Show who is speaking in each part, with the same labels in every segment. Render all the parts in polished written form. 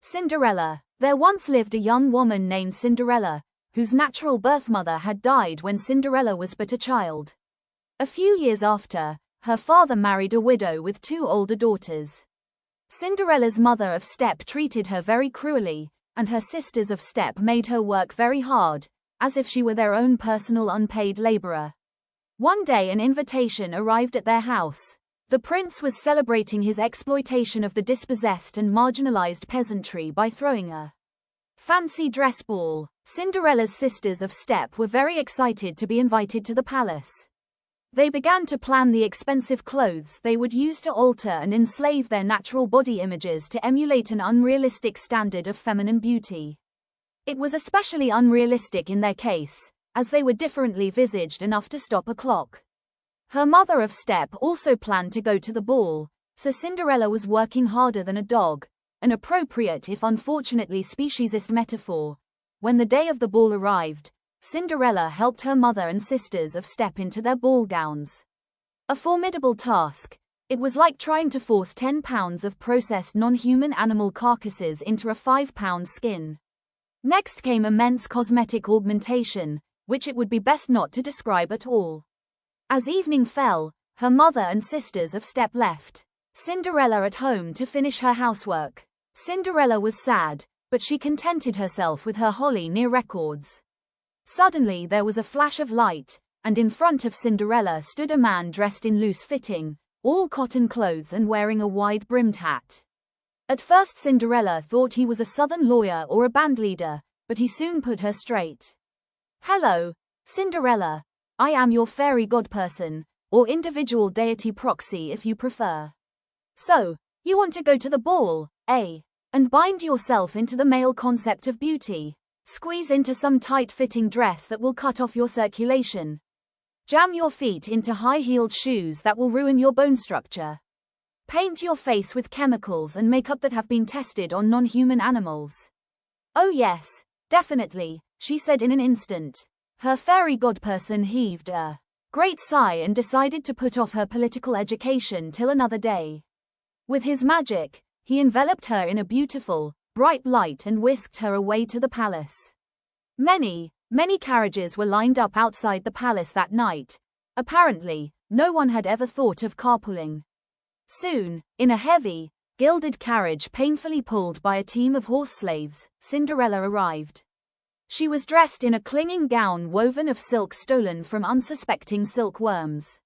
Speaker 1: Cinderella. There once lived a young woman named Cinderella, whose natural birth mother had died when Cinderella was but a child. A few years after, her father married a widow with two older daughters. Cinderella's mother of step treated her very cruelly, and her sisters of step made her work very hard, as if she were their own personal unpaid laborer. One day an invitation arrived at their house. The prince was celebrating his exploitation of the dispossessed and marginalized peasantry by throwing a fancy dress ball. Cinderella's sisters of step were very excited to be invited to the palace. They began to plan the expensive clothes they would use to alter and enslave their natural body images to emulate an unrealistic standard of feminine beauty. It was especially unrealistic in their case, as they were differently visaged enough to stop a clock. Her mother of step also planned to go to the ball, so Cinderella was working harder than a dog, an appropriate if unfortunately speciesist metaphor. When the day of the ball arrived, Cinderella helped her mother and sisters of step into their ball gowns. A formidable task. It was like trying to force 10 pounds of processed non-human animal carcasses into a 5-pound skin. Next came immense cosmetic augmentation, which it would be best not to describe at all. As evening fell, her mother and sisters of step left Cinderella at home to finish her housework. Cinderella was sad, but she contented herself with her holly near records. Suddenly there was a flash of light, and in front of Cinderella stood a man dressed in loose-fitting, all cotton clothes and wearing a wide-brimmed hat. At first Cinderella thought he was a southern lawyer or a bandleader, but he soon put her straight. "Hello, Cinderella. I am your fairy godperson, or individual deity proxy if you prefer. So, you want to go to the ball, eh? And bind yourself into the male concept of beauty. Squeeze into some tight-fitting dress that will cut off your circulation. Jam your feet into high-heeled shoes that will ruin your bone structure. Paint your face with chemicals and makeup that have been tested on non-human animals." "Oh yes, definitely," she said in an instant. Her fairy godperson heaved a great sigh and decided to put off her political education till another day. With his magic, he enveloped her in a beautiful, bright light and whisked her away to the palace. Many carriages were lined up outside the palace that night. Apparently, no one had ever thought of carpooling. Soon, in a heavy, gilded carriage painfully pulled by a team of horse slaves, Cinderella arrived. She was dressed in a clinging gown woven of silk stolen from unsuspecting silkworms.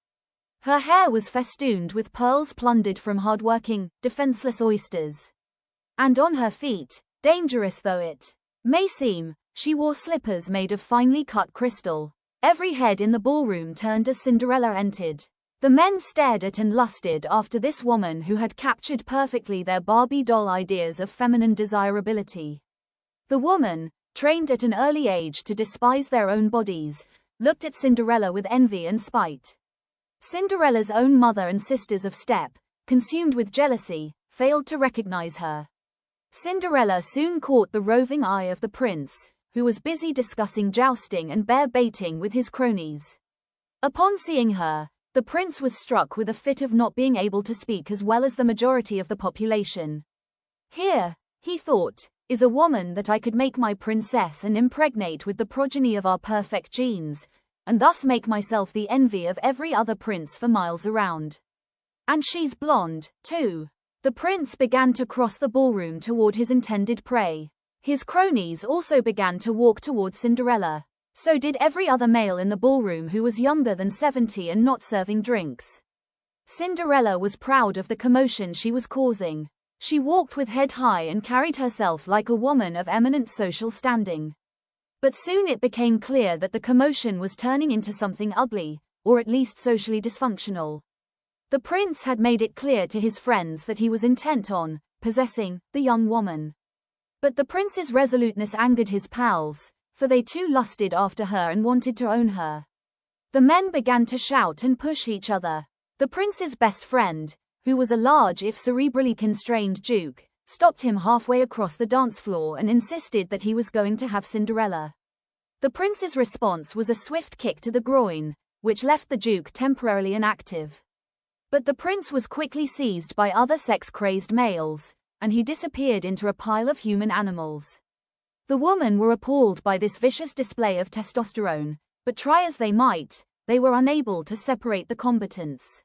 Speaker 1: Her hair was festooned with pearls plundered from hard-working, defenseless oysters. And on her feet, dangerous though it may seem, she wore slippers made of finely cut crystal. Every head in the ballroom turned as Cinderella entered. The men stared at and lusted after this woman who had captured perfectly their Barbie doll ideas of feminine desirability. The woman, trained at an early age to despise their own bodies, looked at Cinderella with envy and spite. Cinderella's own mother and sisters of step, consumed with jealousy, failed to recognize her. Cinderella soon caught the roving eye of the prince, who was busy discussing jousting and bear baiting with his cronies. Upon seeing her, the prince was struck with a fit of not being able to speak as well as the majority of the population. "Here," he thought, "is a woman that I could make my princess and impregnate with the progeny of our perfect genes, and thus make myself the envy of every other prince for miles around. And she's blonde, too." The prince began to cross the ballroom toward his intended prey. His cronies also began to walk toward Cinderella. So did every other male in the ballroom who was younger than 70 and not serving drinks. Cinderella was proud of the commotion she was causing. She walked with head high and carried herself like a woman of eminent social standing. But soon it became clear that the commotion was turning into something ugly, or at least socially dysfunctional. The prince had made it clear to his friends that he was intent on possessing the young woman. But the prince's resoluteness angered his pals, for they too lusted after her and wanted to own her. The men began to shout and push each other. The prince's best friend, who was a large if cerebrally constrained duke, stopped him halfway across the dance floor and insisted that he was going to have Cinderella. The prince's response was a swift kick to the groin, which left the duke temporarily inactive. But the prince was quickly seized by other sex-crazed males, and he disappeared into a pile of human animals. The women were appalled by this vicious display of testosterone, but try as they might, they were unable to separate the combatants.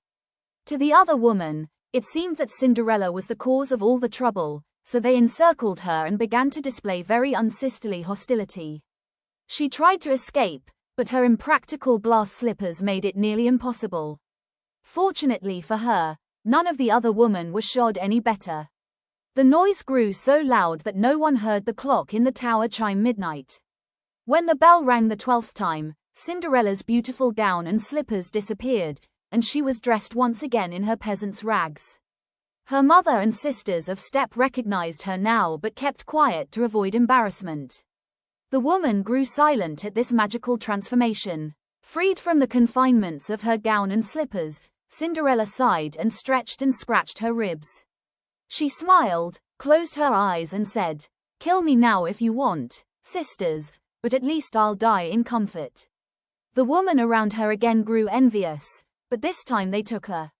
Speaker 1: To the other woman, it seemed that Cinderella was the cause of all the trouble, so they encircled her and began to display very unsisterly hostility. She tried to escape, but her impractical glass slippers made it nearly impossible. Fortunately for her, none of the other women was shod any better. The noise grew so loud that no one heard the clock in the tower chime midnight. When the bell rang the 12th time, Cinderella's beautiful gown and slippers disappeared, and she was dressed once again in her peasant's rags. Her mother and sisters of step recognized her now but kept quiet to avoid embarrassment. The woman grew silent at this magical transformation. Freed from the confinements of her gown and slippers, Cinderella sighed and stretched and scratched her ribs. She smiled, closed her eyes and said, "Kill me now if you want, sisters, but at least I'll die in comfort." The woman around her again grew envious, but this time they took a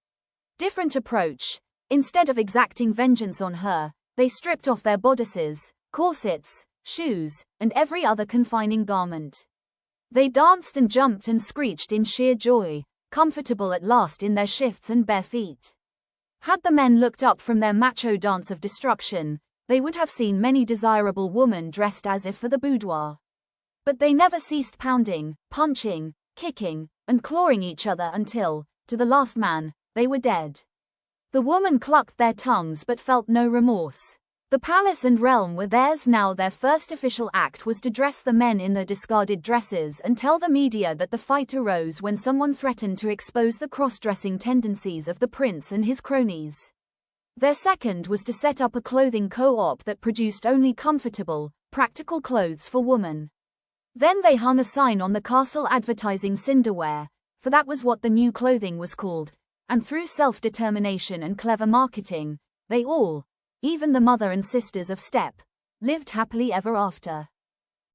Speaker 1: different approach. Instead of exacting vengeance on her, they stripped off their bodices, corsets, shoes, and every other confining garment. They danced and jumped and screeched in sheer joy, comfortable at last in their shifts and bare feet. Had the men looked up from their macho dance of destruction, they would have seen many desirable women dressed as if for the boudoir. But they never ceased pounding, punching, kicking, and clawing each other until, to the last man, they were dead. The women clucked their tongues but felt no remorse. The palace and realm were theirs now. Their first official act was to dress the men in their discarded dresses and tell the media that the fight arose when someone threatened to expose the cross-dressing tendencies of the prince and his cronies. Their second was to set up a clothing co-op that produced only comfortable, practical clothes for women. Then they hung a sign on the castle advertising Cinderwear, for that was what the new clothing was called, and through self-determination and clever marketing, they all, even the mother and sisters of step, lived happily ever after.